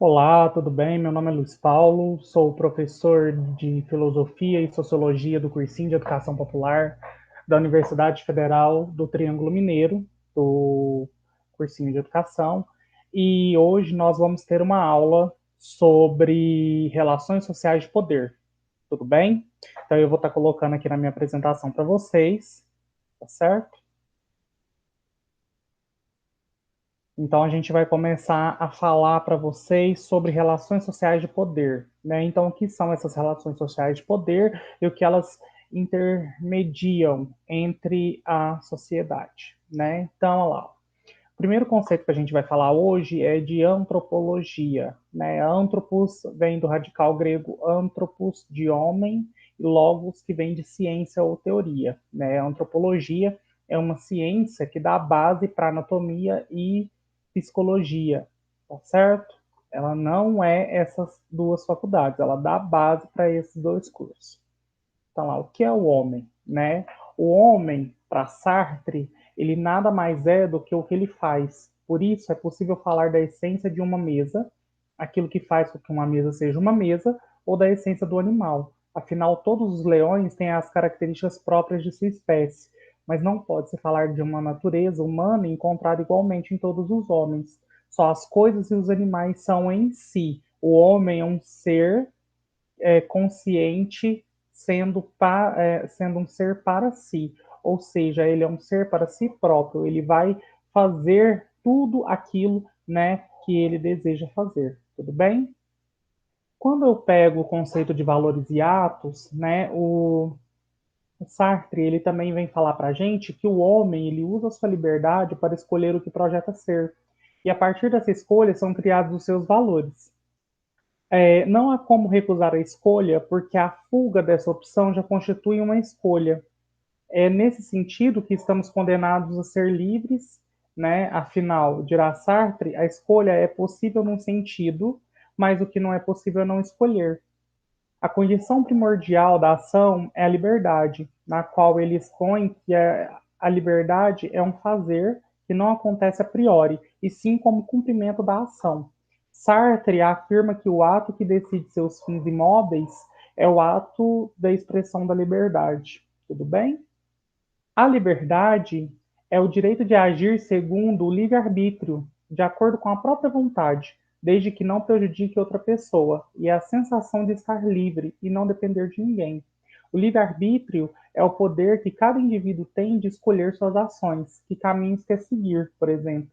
Olá, tudo bem? Meu nome é Luiz Paulo, sou professor de Filosofia e Sociologia do Cursinho de Educação Popular da Universidade Federal do Triângulo Mineiro, do Cursinho de Educação, e hoje nós vamos ter uma aula sobre relações sociais de poder, tudo bem? Então eu vou estar colocando aqui na minha apresentação para vocês, tá certo? Então, a gente vai começar a falar para vocês sobre relações sociais de poder, né? Então, o que são essas relações sociais de poder e o que elas intermediam entre a sociedade, né? Então, olha lá. O primeiro conceito que a gente vai falar hoje é de antropologia, né? Anthropos vem do radical grego anthropos, de homem, e logos, que vem de ciência ou teoria, né? A antropologia é uma ciência que dá base para anatomia e psicologia, tá certo? Ela não é essas duas faculdades, ela dá base para esses dois cursos. Então, lá, o que é o homem, né? O homem, para Sartre, ele nada mais é do que o que ele faz. Por isso, é possível falar da essência de uma mesa, aquilo que faz com que uma mesa seja uma mesa, ou da essência do animal. Afinal, todos os leões têm as características próprias de sua espécie, mas não pode-se falar de uma natureza humana encontrada igualmente em todos os homens. Só as coisas e os animais são em si. O homem é um ser consciente, sendo um ser para si, ou seja, ele é um ser para si próprio, ele vai fazer tudo aquilo, né, que ele deseja fazer, tudo bem? Quando eu pego o conceito de valores e atos, né, o Sartre ele também vem falar para a gente que o homem ele usa a sua liberdade para escolher o que projeta ser, e a partir dessa escolha são criados os seus valores. Não há como recusar a escolha, porque a fuga dessa opção já constitui uma escolha. É nesse sentido que estamos condenados a ser livres, né? Afinal, dirá Sartre, a escolha é possível num sentido, mas o que não é possível é não escolher. A condição primordial da ação é a liberdade, na qual ele expõe que a liberdade é um fazer que não acontece a priori, e sim como cumprimento da ação. Sartre afirma que o ato que decide seus fins imóveis é o ato da expressão da liberdade. Tudo bem? A liberdade é o direito de agir segundo o livre-arbítrio, de acordo com a própria vontade, desde que não prejudique outra pessoa, e é a sensação de estar livre e não depender de ninguém. O livre-arbítrio é o poder que cada indivíduo tem de escolher suas ações, que caminhos quer seguir, por exemplo.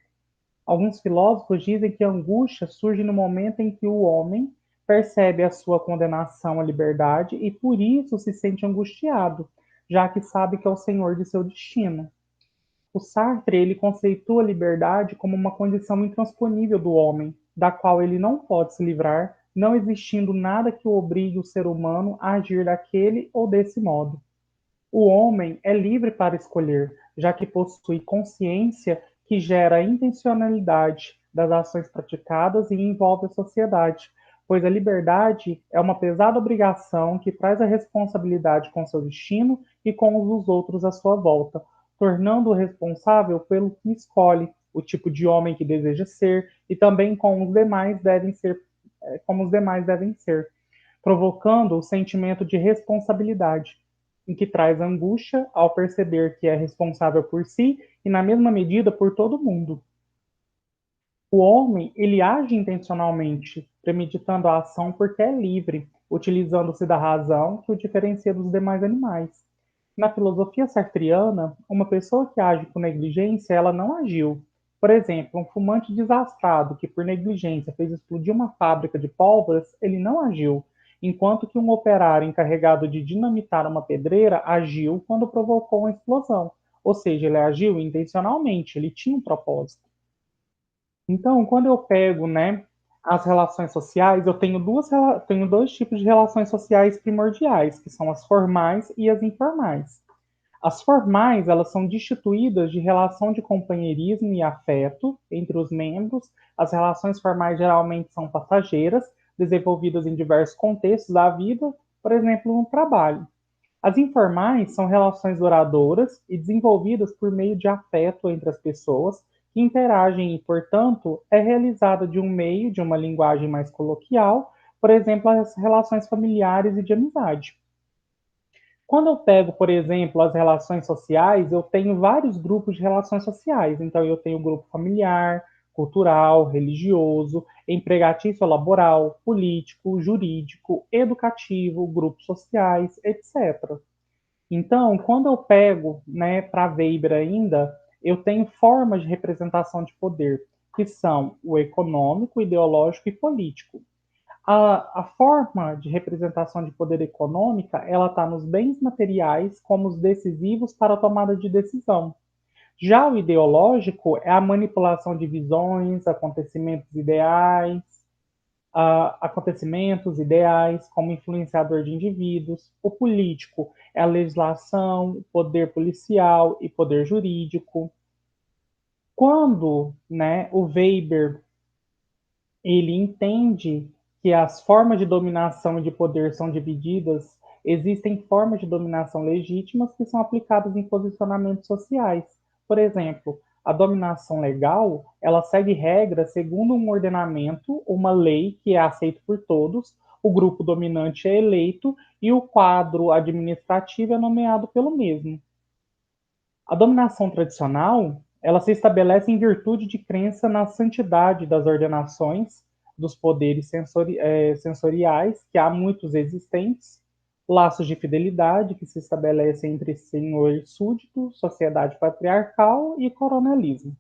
Alguns filósofos dizem que a angústia surge no momento em que o homem percebe a sua condenação à liberdade e por isso se sente angustiado, já que sabe que é o senhor de seu destino. O Sartre ele conceitua a liberdade como uma condição intransponível do homem, da qual ele não pode se livrar, não existindo nada que o obrigue o ser humano a agir daquele ou desse modo. O homem é livre para escolher, já que possui consciência que gera a intencionalidade das ações praticadas e envolve a sociedade, pois a liberdade é uma pesada obrigação que traz a responsabilidade com seu destino e com os dos outros à sua volta, tornando-o responsável pelo que escolhe, o tipo de homem que deseja ser e também como os demais devem ser, provocando o sentimento de responsabilidade, em que traz angústia ao perceber que é responsável por si e, na mesma medida, por todo mundo. O homem, ele age intencionalmente, premeditando a ação porque é livre, utilizando-se da razão que o diferencia dos demais animais. Na filosofia sartriana, uma pessoa que age com negligência, ela não agiu. Por exemplo, um fumante desastrado que por negligência fez explodir uma fábrica de pólvoras, ele não agiu, enquanto que um operário encarregado de dinamitar uma pedreira agiu quando provocou uma explosão. Ou seja, ele agiu intencionalmente, ele tinha um propósito. Então, quando eu pego, né, as relações sociais, tenho dois tipos de relações sociais primordiais, que são as formais e as informais. As formais, elas são destituídas de relação de companheirismo e afeto entre os membros. As relações formais geralmente são passageiras, desenvolvidas em diversos contextos da vida, por exemplo, no trabalho. As informais são relações duradouras e desenvolvidas por meio de afeto entre as pessoas, interagem e, portanto, é realizada de um meio, de uma linguagem mais coloquial, por exemplo, as relações familiares e de amizade. Quando eu pego, por exemplo, as relações sociais, eu tenho vários grupos de relações sociais. Então, eu tenho o grupo familiar, cultural, religioso, empregatício ou laboral, político, jurídico, educativo, grupos sociais, etc. Então, quando eu pego, né, para Weber ainda, eu tenho formas de representação de poder, que são o econômico, ideológico e político. A forma de representação de poder econômica, ela está nos bens materiais como os decisivos para a tomada de decisão. Já o ideológico é a manipulação de visões, acontecimentos ideais como influenciador de indivíduos. O político é a legislação, poder policial e poder jurídico. Quando, né, o Weber ele entende que as formas de dominação e de poder são divididas, existem formas de dominação legítimas que são aplicadas em posicionamentos sociais. Por exemplo, a dominação legal, ela segue regras segundo um ordenamento, uma lei que é aceito por todos, o grupo dominante é eleito e o quadro administrativo é nomeado pelo mesmo. A dominação tradicional, ela se estabelece em virtude de crença na santidade das ordenações, dos poderes sensoriais, que há muitos existentes, laços de fidelidade que se estabelecem entre senhor e súdito, sociedade patriarcal e coronelismo.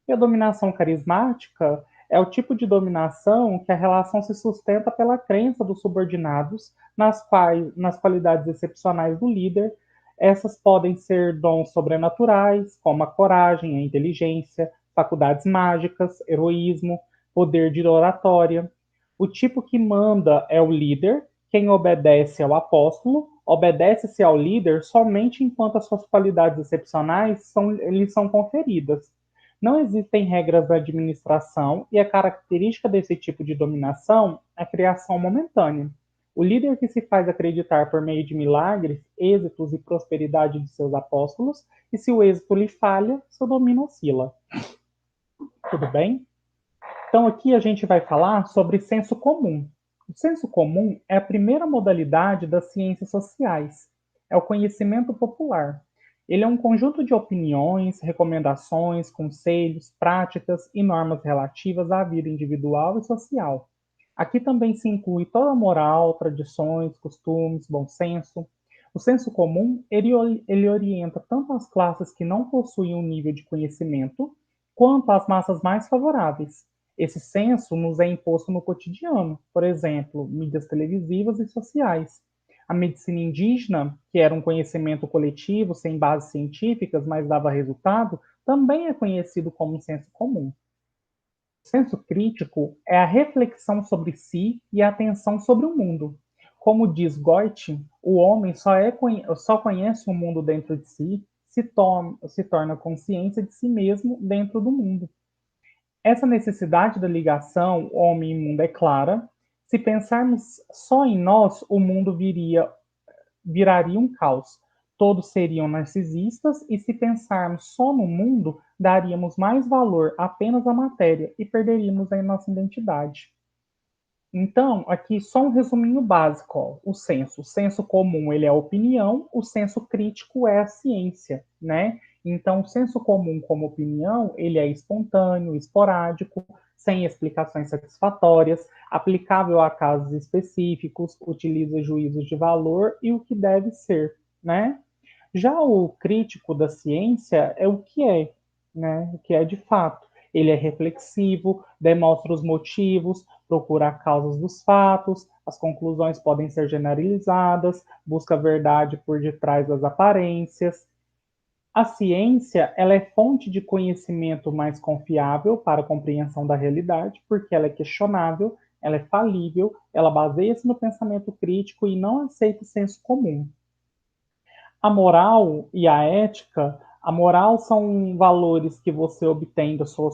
E a dominação carismática é o tipo de dominação que a relação se sustenta pela crença dos subordinados nas qualidades excepcionais do líder. Essas podem ser dons sobrenaturais, como a coragem, a inteligência, faculdades mágicas, heroísmo, poder de oratória. O tipo que manda é o líder, quem obedece é o apóstolo, obedece-se ao líder somente enquanto as suas qualidades excepcionais lhes são conferidas. Não existem regras da administração e a característica desse tipo de dominação é a criação momentânea. O líder que se faz acreditar por meio de milagres, êxitos e prosperidade de seus apóstolos, e se o êxito lhe falha, seu domínio oscila. Tudo bem? Então aqui a gente vai falar sobre senso comum. O senso comum é a primeira modalidade das ciências sociais. É o conhecimento popular. Ele é um conjunto de opiniões, recomendações, conselhos, práticas e normas relativas à vida individual e social. Aqui também se inclui toda a moral, tradições, costumes, bom senso. O senso comum, ele orienta tanto as classes que não possuem um nível de conhecimento, quanto as massas mais favoráveis. Esse senso nos é imposto no cotidiano, por exemplo, mídias televisivas e sociais. A medicina indígena, que era um conhecimento coletivo sem bases científicas, mas dava resultado, também é conhecido como senso comum. O senso crítico é a reflexão sobre si e a atenção sobre o mundo. Como diz Goethe, o homem só conhece o mundo dentro de si, se torna consciência de si mesmo dentro do mundo. Essa necessidade da ligação homem e mundo é clara. Se pensarmos só em nós, o mundo viraria um caos. Todos seriam narcisistas, e se pensarmos só no mundo, daríamos mais valor apenas à matéria e perderíamos a nossa identidade. Então, aqui só um resuminho básico, ó, o senso. O senso comum, ele é a opinião, o senso crítico é a ciência, né? Então, o senso comum como opinião, ele é espontâneo, esporádico, sem explicações satisfatórias, aplicável a casos específicos, utiliza juízos de valor e o que deve ser, né? Já o crítico da ciência é o que é, né? O que é de fato. Ele é reflexivo, demonstra os motivos, procura causas dos fatos, as conclusões podem ser generalizadas, busca a verdade por detrás das aparências. A ciência, ela é fonte de conhecimento mais confiável para a compreensão da realidade, porque ela é questionável, ela é falível, ela baseia-se no pensamento crítico e não aceita o senso comum. A moral e a ética, a moral são valores que você obtém da sua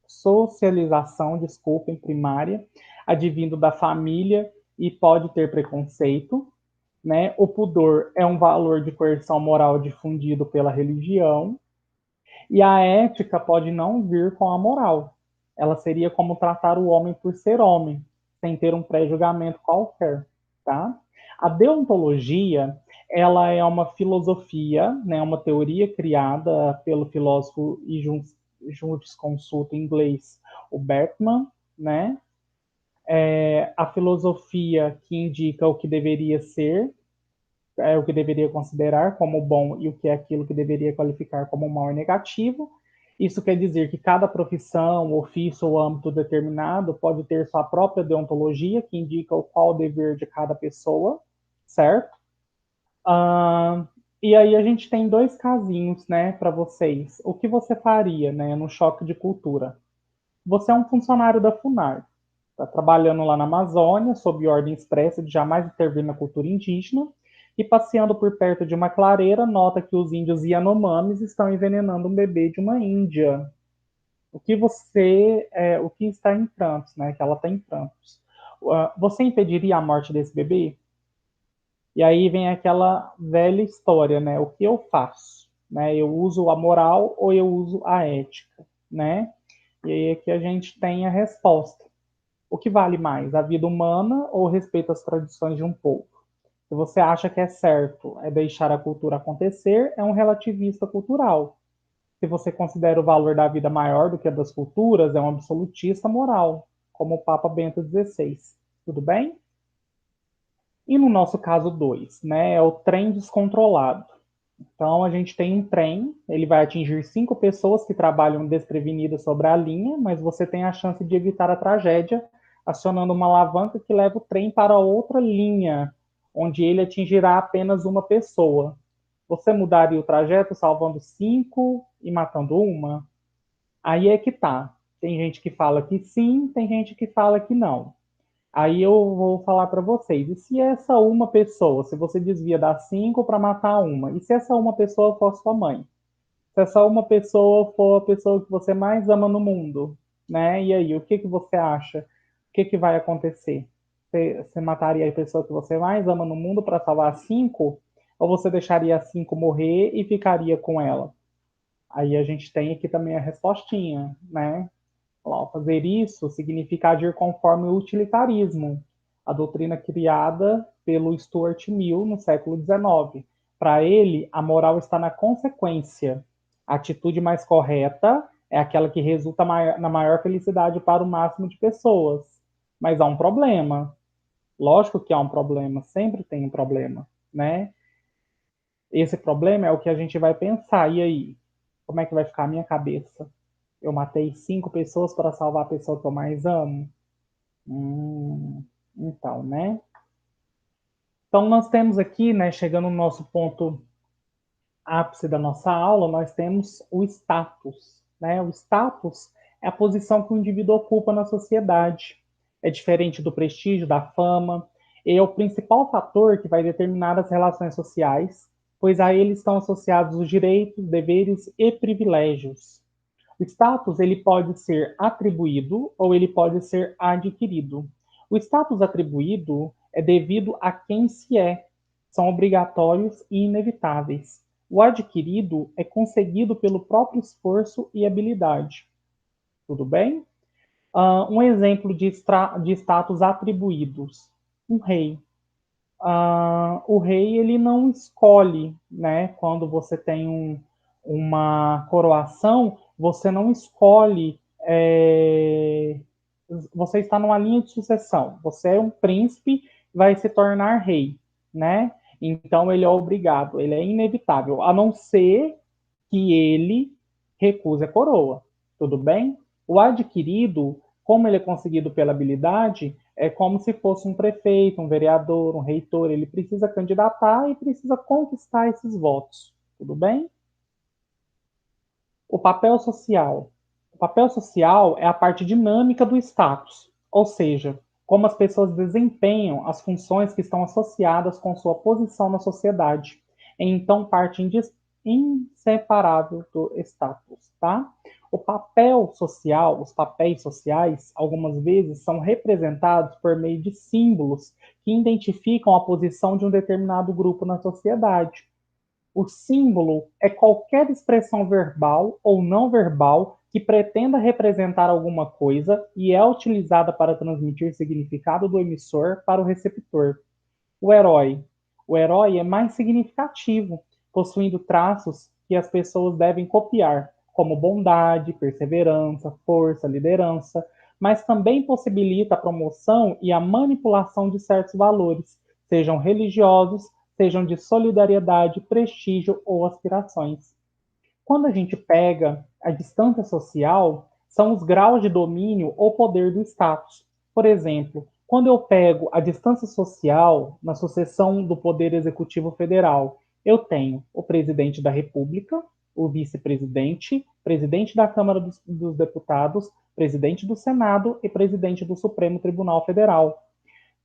socialização, desculpem, primária, advindo da família e pode ter preconceito, né? O pudor é um valor de coerção moral difundido pela religião. E a ética pode não vir com a moral. Ela seria como tratar o homem por ser homem, sem ter um pré-julgamento qualquer, tá? A deontologia, ela é uma filosofia, né, uma teoria criada pelo filósofo e jurisconsulto inglês, o Berkman, né? A filosofia que indica o que deveria ser, o que deveria considerar como bom e o que é aquilo que deveria qualificar como mal e negativo. Isso quer dizer que cada profissão, ofício ou âmbito determinado pode ter sua própria deontologia, que indica o qual dever de cada pessoa, certo? Ah, e aí a gente tem dois casinhos, né, para vocês. O que você faria, né, no choque de cultura? Você é um funcionário da FUNAR, está trabalhando lá na Amazônia, sob ordem expressa de jamais intervir na cultura indígena, e passeando por perto de uma clareira, nota que os índios Yanomamis estão envenenando um bebê de uma índia. O que está em prantos, né? Que ela está em prantos. Você impediria a morte desse bebê? E aí vem aquela velha história, né? O que eu faço? Né? Eu uso a moral ou eu uso a ética, né? E aí é que a gente tem a resposta. O que vale mais, a vida humana ou o respeito às tradições de um povo? Se você acha que é certo é deixar a cultura acontecer, é um relativista cultural. Se você considera o valor da vida maior do que a das culturas, é um absolutista moral, como o Papa Bento XVI. Tudo bem? E no nosso caso 2, né, é o trem descontrolado. Então, a gente tem um trem, ele vai atingir 5 pessoas que trabalham desprevenidas sobre a linha, mas você tem a chance de evitar a tragédia acionando uma alavanca que leva o trem para outra linha, onde ele atingirá apenas uma pessoa. Você mudaria o trajeto salvando 5 e matando uma? Aí é que tá. Tem gente que fala que sim, tem gente que fala que não. Aí eu vou falar para vocês. E se essa uma pessoa, se você desvia das 5 para matar uma, e se essa uma pessoa for sua mãe? Se essa uma pessoa for a pessoa que você mais ama no mundo, né? E aí, o que que você acha? O que que vai acontecer? Você mataria a pessoa que você mais ama no mundo para salvar as 5? Ou você deixaria as 5 morrer e ficaria com ela? Aí a gente tem aqui também a respostinha, né? Fazer isso significa agir conforme o utilitarismo, a doutrina criada pelo Stuart Mill no século XIX. Para ele, a moral está na consequência. A atitude mais correta é aquela que resulta na maior felicidade para o máximo de pessoas. Mas há um problema. Lógico que há um problema, sempre tem um problema, né? Esse problema é o que a gente vai pensar. E aí? Como é que vai ficar a minha cabeça? Eu matei 5 pessoas para salvar a pessoa que eu mais amo? Então, né? Então, nós temos aqui, né, chegando no nosso ponto ápice da nossa aula, nós temos o status, né? O status é a posição que o indivíduo ocupa na sociedade. É diferente do prestígio, da fama, e é o principal fator que vai determinar as relações sociais, pois a ele estão associados os direitos, deveres e privilégios. O status ele pode ser atribuído ou ele pode ser adquirido. O status atribuído é devido a quem se é, são obrigatórios e inevitáveis. O adquirido é conseguido pelo próprio esforço e habilidade. Tudo bem? Um exemplo de status atribuídos: um rei. O rei ele não escolhe, né? Quando você tem uma coroação, você não escolhe. Você está numa linha de sucessão. Você é um príncipe, vai se tornar rei, né? Então ele é obrigado, ele é inevitável, a não ser que ele recuse a coroa. Tudo bem? O adquirido, como ele é conseguido pela habilidade, é como se fosse um prefeito, um vereador, um reitor. Ele precisa candidatar e precisa conquistar esses votos. Tudo bem? O papel social. O papel social é a parte dinâmica do status, ou seja, como as pessoas desempenham as funções que estão associadas com sua posição na sociedade. É então parte inseparável do status, tá? O papel social, os papéis sociais, algumas vezes são representados por meio de símbolos que identificam a posição de um determinado grupo na sociedade. O símbolo é qualquer expressão verbal ou não verbal que pretenda representar alguma coisa e é utilizada para transmitir significado do emissor para o receptor. O herói. O herói é mais significativo, possuindo traços que as pessoas devem copiar, como bondade, perseverança, força, liderança, mas também possibilita a promoção e a manipulação de certos valores, sejam religiosos, sejam de solidariedade, prestígio ou aspirações. Quando a gente pega a distância social, são os graus de domínio ou poder do status. Por exemplo, quando eu pego a distância social na sucessão do Poder Executivo Federal, eu tenho o presidente da República, o vice-presidente, presidente da Câmara dos Deputados, presidente do Senado e presidente do Supremo Tribunal Federal.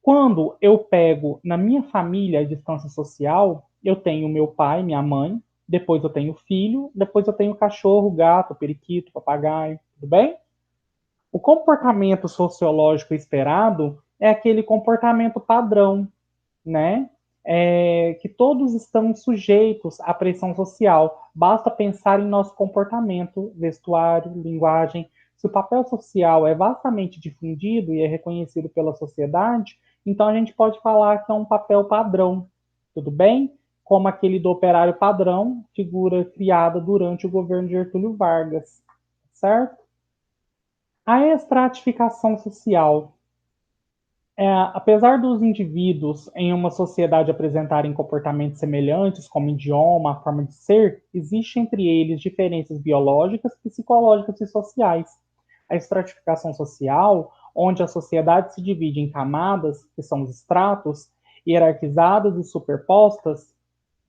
Quando eu pego na minha família a distância social, eu tenho meu pai, minha mãe, depois eu tenho filho, depois eu tenho cachorro, gato, periquito, papagaio, tudo bem? O comportamento sociológico esperado é aquele comportamento padrão, né? Que todos estão sujeitos à pressão social. Basta pensar em nosso comportamento, vestuário, linguagem. Se o papel social é vastamente difundido e é reconhecido pela sociedade, então a gente pode falar que é um papel padrão, tudo bem? Como aquele do operário padrão, figura criada durante o governo de Getúlio Vargas, certo? A estratificação social. Apesar dos indivíduos em uma sociedade apresentarem comportamentos semelhantes, como idioma, forma de ser, existe entre eles diferenças biológicas, psicológicas e sociais. A estratificação social, onde a sociedade se divide em camadas, que são os estratos, hierarquizadas e superpostas,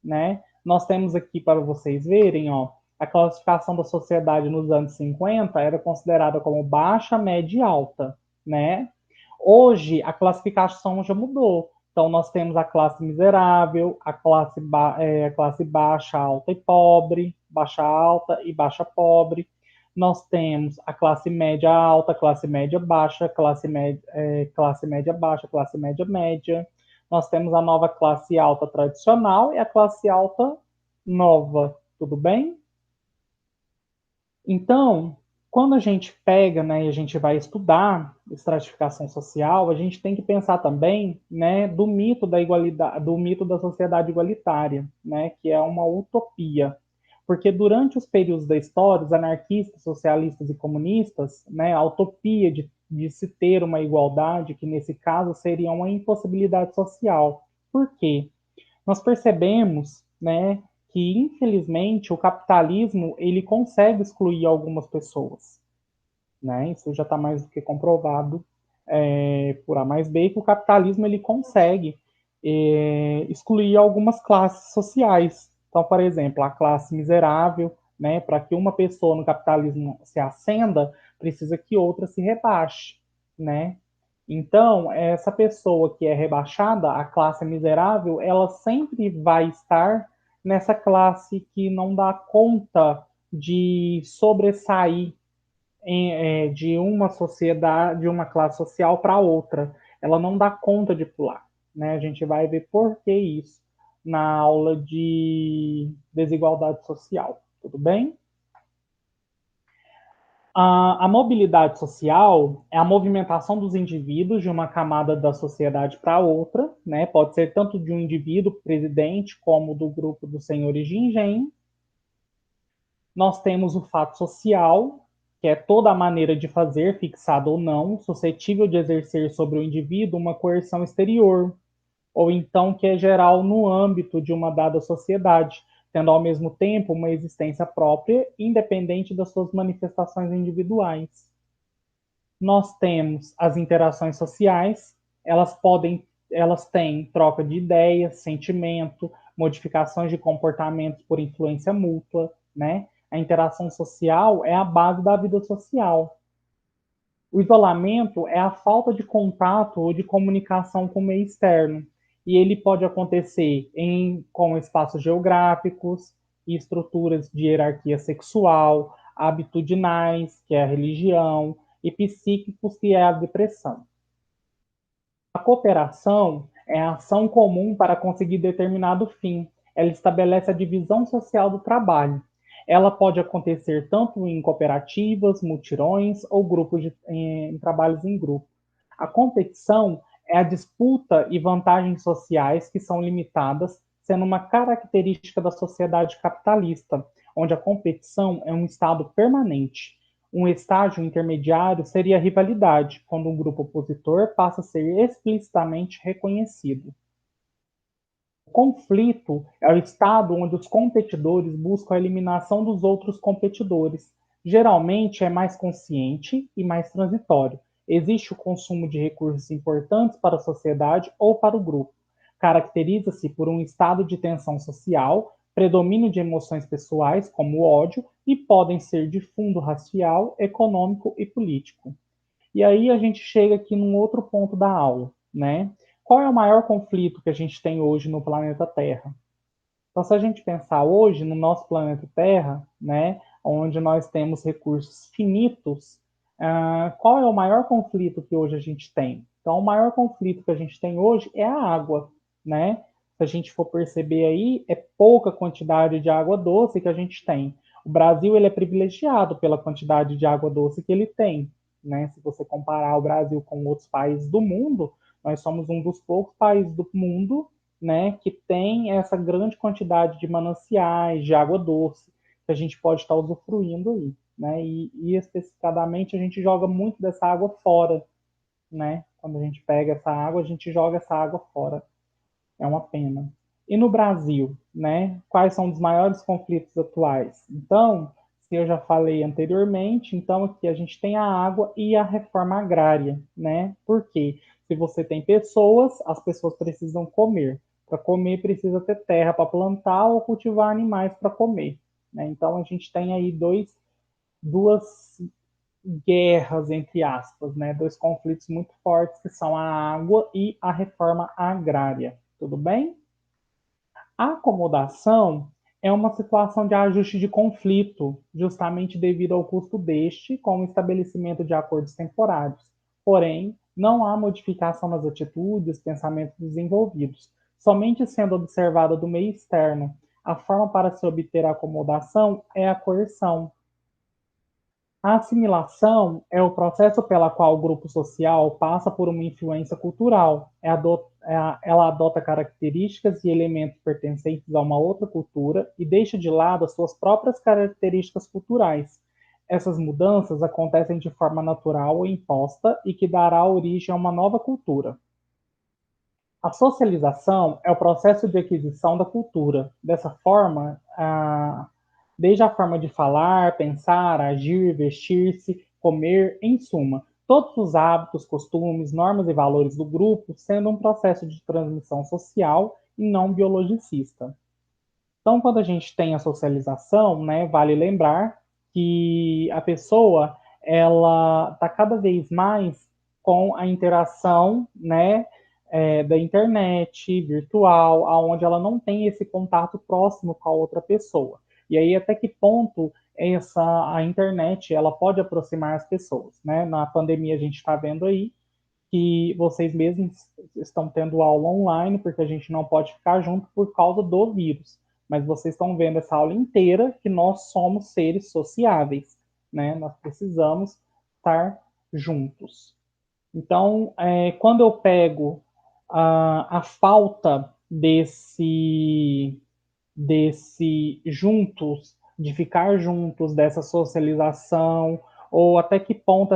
né? Nós temos aqui para vocês verem, ó, a classificação da sociedade nos anos 50 era considerada como baixa, média e alta, né? Hoje, a classificação já mudou. Então, nós temos a classe miserável, a classe baixa, alta e pobre, baixa alta e baixa pobre. Nós temos a classe média alta, classe média baixa, classe média baixa, classe média média. Nós temos a nova classe alta tradicional e a classe alta nova. Tudo bem? Então, quando a gente pega, né, e a gente vai estudar estratificação social, a gente tem que pensar também, né, do mito da igualdade, do mito da sociedade igualitária, né, que é uma utopia. Porque durante os períodos da história, os anarquistas, socialistas e comunistas, né, a utopia de se ter uma igualdade, que nesse caso seria uma impossibilidade social. Por quê? Nós percebemos, né, que infelizmente o capitalismo ele consegue excluir algumas pessoas, né? Isso já está mais do que comprovado por A mais B que o capitalismo ele consegue excluir algumas classes sociais. Então, por exemplo, a classe miserável, né? Para que uma pessoa no capitalismo se ascenda, precisa que outra se rebaixe, né? Então, essa pessoa que é rebaixada, a classe miserável, ela sempre vai estar nessa classe que não dá conta de sobressair de uma sociedade, de uma classe social para outra. Ela não dá conta de pular. Né? A gente vai ver por que isso na aula de desigualdade social. Tudo bem? A mobilidade social é a movimentação dos indivíduos de uma camada da sociedade para outra, né? Pode ser tanto de um indivíduo presidente como do grupo dos senhores de engenho. Nós temos o fato social, que é toda a maneira de fazer, fixada ou não, suscetível de exercer sobre o indivíduo uma coerção exterior, ou então que é geral no âmbito de uma dada sociedade, tendo ao mesmo tempo uma existência própria, independente das suas manifestações individuais. Nós temos as interações sociais, elas têm troca de ideias, sentimento, modificações de comportamentos por influência mútua, né? A interação social é a base da vida social. O isolamento é a falta de contato ou de comunicação com o meio externo, e ele pode acontecer com espaços geográficos e estruturas de hierarquia sexual, habitudinais, que é a religião, e psíquicos, que é a depressão. A cooperação é a ação comum para conseguir determinado fim. ela estabelece a divisão social do trabalho. Ela pode acontecer tanto em cooperativas, mutirões ou em trabalhos em grupo. A competição é a disputa e vantagens sociais que são limitadas, sendo uma característica da sociedade capitalista, onde a competição é um estado permanente. Um estágio intermediário seria a rivalidade, quando um grupo opositor passa a ser explicitamente reconhecido. O conflito é o estado onde os competidores buscam a eliminação dos outros competidores. Geralmente é mais consciente e mais transitório. Existe o consumo de recursos importantes para a sociedade ou para o grupo. Caracteriza-se por um estado de tensão social, predomínio de emoções pessoais, como o ódio, e podem ser de fundo racial, econômico e político. E aí a gente chega aqui num outro ponto da aula, né? Qual é o maior conflito que a gente tem hoje no planeta Terra? Então, se a gente pensar hoje no nosso planeta Terra, né, onde nós temos recursos finitos, qual é o maior conflito que hoje a gente tem? Então, o maior conflito que a gente tem hoje é a água, né? Se a gente for perceber aí, é pouca quantidade de água doce que a gente tem. O Brasil ele é privilegiado pela quantidade de água doce que ele tem, né? Se você comparar o Brasil com outros países do mundo, nós somos um dos poucos países do mundo, né, que tem essa grande quantidade de mananciais, de água doce, que a gente pode estar usufruindo aí, né, e especificadamente a gente joga muito dessa água fora, né, quando a gente pega essa água, a gente joga essa água fora, é uma pena. E no Brasil, né, quais são os maiores conflitos atuais? Então, se eu já falei anteriormente, então aqui a gente tem a água e a reforma agrária, né? Por quê? Se você tem pessoas, as pessoas precisam comer. Para comer, precisa ter terra para plantar ou cultivar animais para comer. Né? Então, a gente tem aí duas guerras, entre aspas, né? Dois conflitos muito fortes, que são a água e a reforma agrária. Tudo bem? A acomodação é uma situação de ajuste de conflito, justamente devido ao custo deste, com o estabelecimento de acordos temporários. Porém, não há modificação nas atitudes, pensamentos desenvolvidos, somente sendo observada do meio externo. A forma para se obter a acomodação é a coerção. A assimilação é o processo pela qual o grupo social passa por uma influência cultural. Ela adota características e elementos pertencentes a uma outra cultura e deixa de lado as suas próprias características culturais. Essas mudanças acontecem de forma natural ou imposta e que dará origem a uma nova cultura. A socialização é o processo de aquisição da cultura. Dessa forma, desde a forma de falar, pensar, agir, vestir-se, comer, em suma, todos os hábitos, costumes, normas e valores do grupo, sendo um processo de transmissão social e não biologicista. Então, quando a gente tem a socialização, né, vale lembrar que a pessoa ela está cada vez mais com a interação, né, da internet virtual, aonde ela não tem esse contato próximo com a outra pessoa. E aí até que ponto a internet ela pode aproximar as pessoas, né? Na pandemia a gente está vendo aí que vocês mesmos estão tendo aula online, porque a gente não pode ficar junto por causa do vírus. Mas vocês estão vendo essa aula inteira que nós somos seres sociáveis, né? Nós precisamos estar juntos. Então, quando eu pego a falta desse juntos, de ficar juntos, dessa socialização, ou até que ponto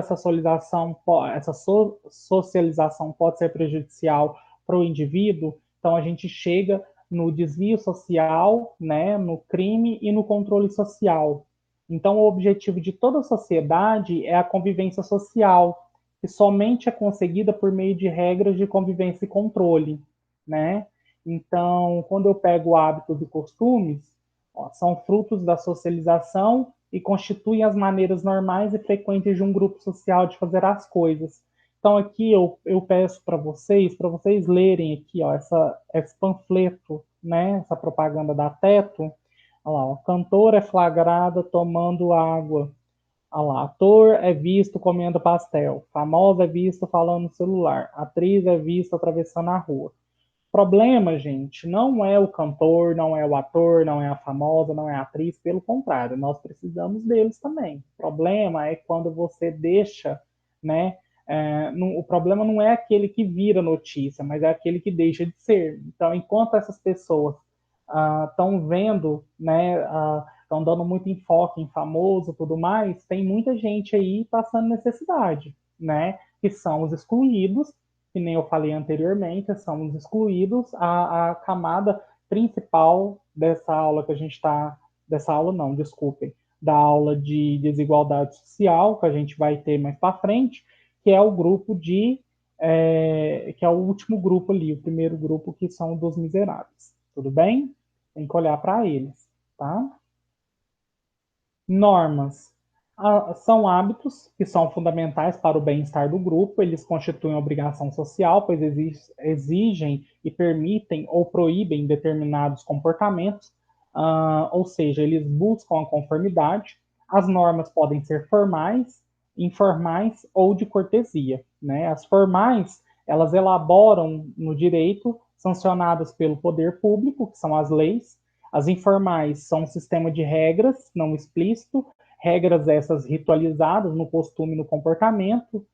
socialização pode ser prejudicial para o indivíduo, então a gente chega no desvio social, né, no crime e no controle social. Então, o objetivo de toda a sociedade é a convivência social, que somente é conseguida por meio de regras de convivência e controle, né? Então, quando eu pego hábitos e costumes, são frutos da socialização e constituem as maneiras normais e frequentes de um grupo social de fazer as coisas. Então, aqui eu peço para vocês lerem aqui, esse panfleto, né, essa propaganda da Teto. Olha lá, cantor é flagrada tomando água. Olha lá, ator é visto comendo pastel. Famosa é visto falando no celular. Atriz é vista atravessando a rua. Problema, gente, não é o cantor, não é o ator, não é a famosa, não é a atriz, pelo contrário, nós precisamos deles também. O problema é quando você deixa, né? O problema não é aquele que vira notícia, mas é aquele que deixa de ser. Então, enquanto essas pessoas estão vendo, né, estão dando muito enfoque em famoso e tudo mais, tem muita gente aí passando necessidade, né? Que são os excluídos, que nem eu falei anteriormente, são os excluídos, a camada principal dessa aula que a gente está, dessa aula não, desculpem, da aula de desigualdade social, que a gente vai ter mais para frente, que é o grupo que é o último grupo ali, o primeiro grupo, que são dos miseráveis. Tudo bem? Tem que olhar para eles, tá? Normas são hábitos que são fundamentais para o bem-estar do grupo, eles constituem obrigação social, pois exigem e permitem ou proíbem determinados comportamentos, ou seja, eles buscam a conformidade. As normas podem ser formais, informais ou de cortesia. Né? As formais, elas elaboram no direito, sancionadas pelo poder público, que são as leis. As informais são um sistema de regras não explícito, regras essas ritualizadas no costume e no comportamento,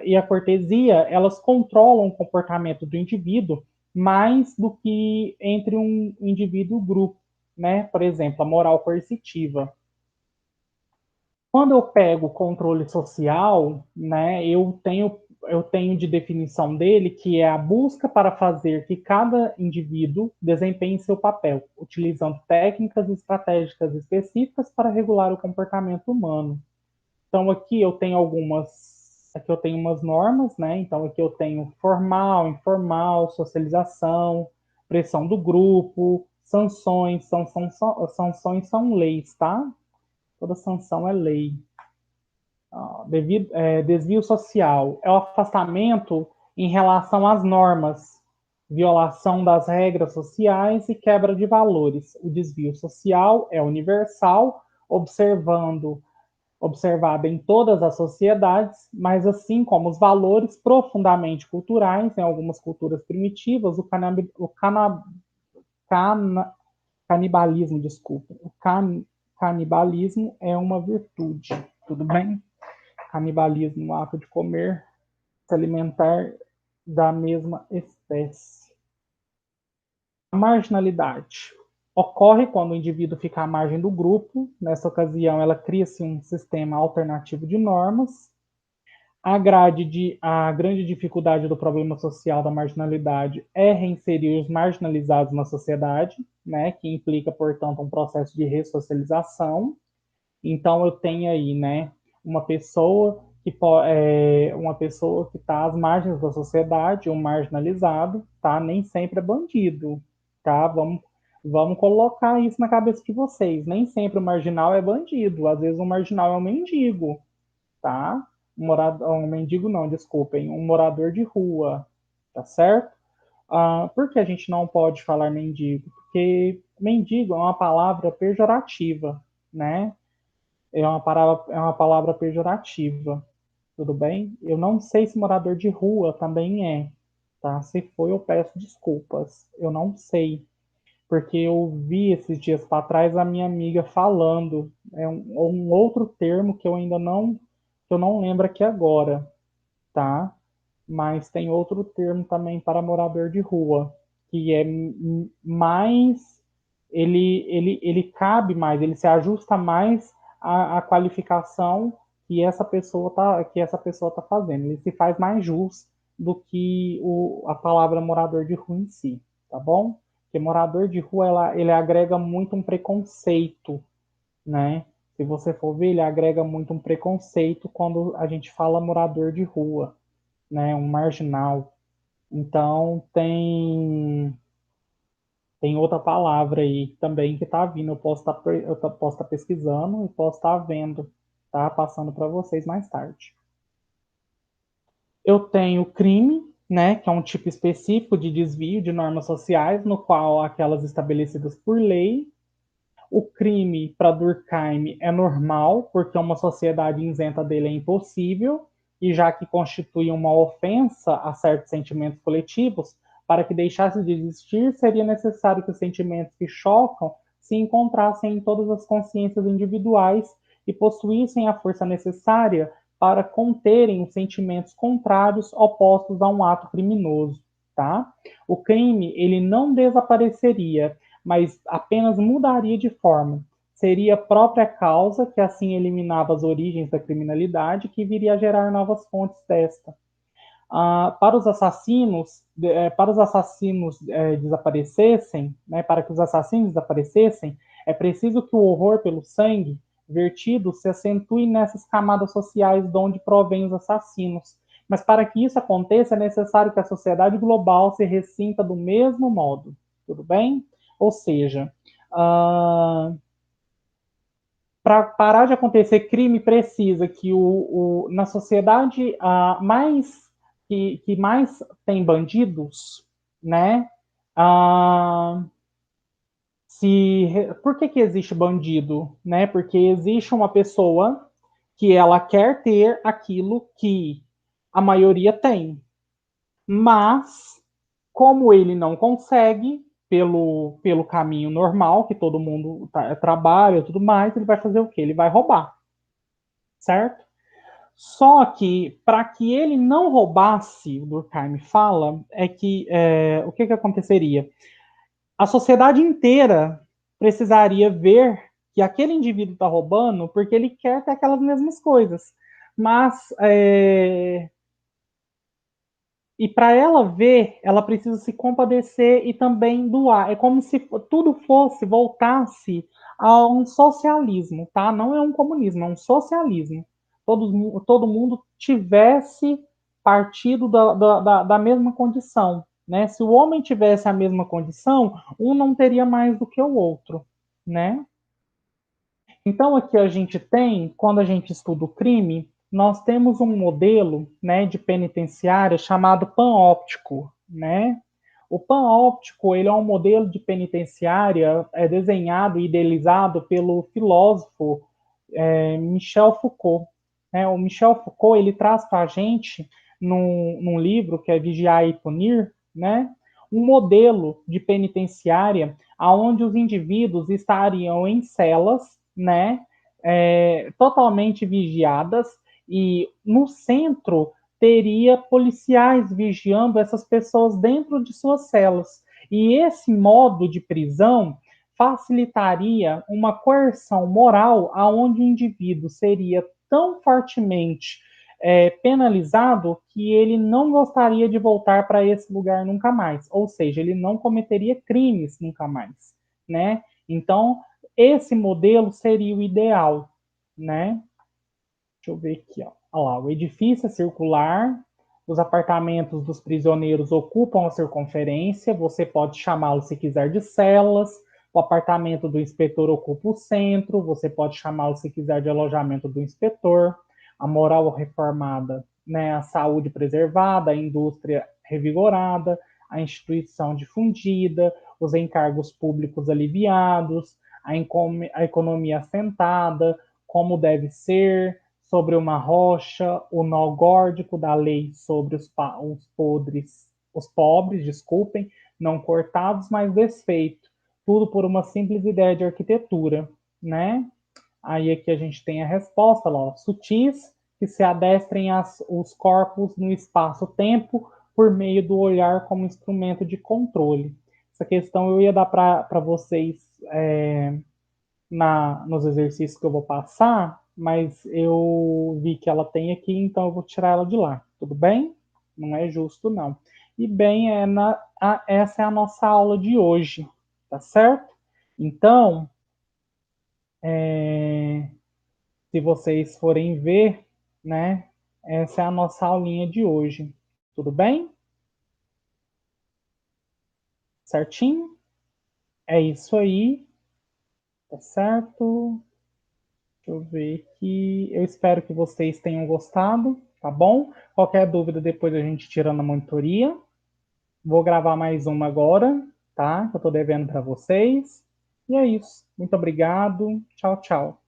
e a cortesia, elas controlam o comportamento do indivíduo mais do que entre um indivíduo e um grupo, né? Por exemplo, a moral coercitiva. Quando eu pego o controle social, né, eu tenho de definição dele que é a busca para fazer que cada indivíduo desempenhe seu papel, utilizando técnicas estratégicas específicas para regular o comportamento humano. Então aqui eu tenho umas normas, né? Então aqui eu tenho formal, informal, socialização, pressão do grupo, sanções, sanções são leis, tá? Toda sanção é lei. Desvio social é o afastamento em relação às normas, violação das regras sociais e quebra de valores. O desvio social é universal, observado em todas as sociedades, mas assim como os valores profundamente culturais, em algumas culturas primitivas, canibalismo, desculpa, canibalismo é uma virtude, tudo bem? Canibalismo, o ato de comer, se alimentar da mesma espécie. A marginalidade ocorre quando o indivíduo fica à margem do grupo. Nessa ocasião, ela cria-se um sistema alternativo de normas. A grande dificuldade do problema social da marginalidade é reinserir os marginalizados na sociedade, né, que implica, portanto, um processo de ressocialização. Então eu tenho aí, né, uma pessoa uma pessoa que está às margens da sociedade, um marginalizado, tá? Nem sempre é bandido, tá? Vamos colocar isso na cabeça de vocês. Nem sempre o marginal é bandido, às vezes o marginal é um mendigo, tá? Um mendigo não, desculpem, um morador de rua, tá certo? Por que a gente não pode falar mendigo? Porque mendigo é uma palavra pejorativa, né? É uma palavra pejorativa, tudo bem? Eu não sei se morador de rua também é, tá? Se foi, eu peço desculpas. Eu não sei, porque eu vi esses dias para trás a minha amiga falando, um outro termo que eu ainda não, que eu não lembro aqui agora, tá? Mas tem outro termo também para morador de rua, que é mais, ele cabe mais, ele se ajusta mais à qualificação que essa pessoa tá fazendo. Ele se faz mais jus do que a palavra morador de rua em si, tá bom? Porque morador de rua, ele agrega muito um preconceito, né? Se você for ver, ele agrega muito um preconceito quando a gente fala morador de rua, né? Um marginal. Então tem outra palavra aí também que está vindo. Eu posso estar pesquisando e posso estar vendo, tá? Passando para vocês mais tarde. Eu tenho crime, né? Que é um tipo específico de desvio de normas sociais, no qual aquelas estabelecidas por lei. O crime para Durkheim é normal, porque uma sociedade isenta dele é impossível, e já que constitui uma ofensa a certos sentimentos coletivos, Para que deixasse de existir, seria necessário que os sentimentos que chocam se encontrassem em todas as consciências individuais e possuíssem a força necessária para conterem os sentimentos contrários opostos a um ato criminoso, tá? O crime, ele não desapareceria, mas apenas mudaria de forma. Seria a própria causa que assim eliminava as origens da criminalidade que viria a gerar novas fontes desta. Para os assassinos desaparecessem, né, para que os assassinos desaparecessem, é preciso que o horror pelo sangue vertido se acentue nessas camadas sociais de onde provém os assassinos. Mas para que isso aconteça, é necessário que a sociedade global se ressinta do mesmo modo. Tudo bem? Ou seja, para parar de acontecer crime, precisa que na sociedade que mais tem bandidos, né? Ah, por que existe bandido? Né? Porque existe uma pessoa que ela quer ter aquilo que a maioria tem, mas como ele não consegue pelo caminho normal, que todo mundo trabalha e tudo mais, ele vai fazer o quê? Ele vai roubar, certo? Só que, para que ele não roubasse, o Durkheim fala, o que aconteceria? A sociedade inteira precisaria ver que aquele indivíduo está roubando porque ele quer ter aquelas mesmas coisas. Mas e para ela ver, ela precisa se compadecer e também doar. É como se tudo voltasse a um socialismo, tá? Não é um comunismo, é um socialismo. Todo mundo tivesse partido da mesma condição, né? Se o homem tivesse a mesma condição, um não teria mais do que o outro, né? Então, aqui a gente tem, quando a gente estuda o crime, nós temos um modelo, né, de penitenciária chamado panóptico, né? O panóptico, ele é um modelo de penitenciária desenhado e idealizado pelo filósofo Michel Foucault, né? O Michel Foucault, ele traz para a gente, num livro que é Vigiar e Punir, né, um modelo de penitenciária onde os indivíduos estariam em celas, né, totalmente vigiadas, e no centro teria policiais vigiando essas pessoas dentro de suas celas. E esse modo de prisão facilitaria uma coerção moral aonde o indivíduo seria tão fortemente penalizado que ele não gostaria de voltar para esse lugar nunca mais, ou seja, ele não cometeria crimes nunca mais, né? Então, esse modelo seria o ideal, né? Deixa eu ver aqui, ó. Olha lá, o edifício é circular, os apartamentos dos prisioneiros ocupam a circunferência, você pode chamá-lo se quiser de celas, o apartamento do inspetor ocupa o centro, você pode chamá-lo se quiser de alojamento do inspetor, a moral reformada, né, a saúde preservada, a indústria revigorada, a instituição difundida, os encargos públicos aliviados, a economia assentada, como deve ser, sobre uma rocha, o nó górdico da lei sobre os pobres, desculpem, não cortados, mas desfeitos. Tudo por uma simples ideia de arquitetura, né? Aí aqui a gente tem a resposta, lá, ó, sutis, que se adestrem os corpos no espaço-tempo por meio do olhar como instrumento de controle. Essa questão eu ia dar para vocês nos exercícios que eu vou passar, mas eu vi que ela tem aqui, então eu vou tirar ela de lá. Tudo bem? Não é justo, não. E bem, essa é a nossa aula de hoje, tá certo? Então, se vocês forem ver, né, essa é a nossa aulinha de hoje. Tudo bem? Certinho? É isso aí, tá certo? Deixa eu ver aqui. Eu espero que vocês tenham gostado, tá bom? Qualquer dúvida, depois a gente tira na monitoria. Vou gravar mais uma agora, tá? Que eu tô devendo para vocês. E é isso. Muito obrigado. Tchau, tchau.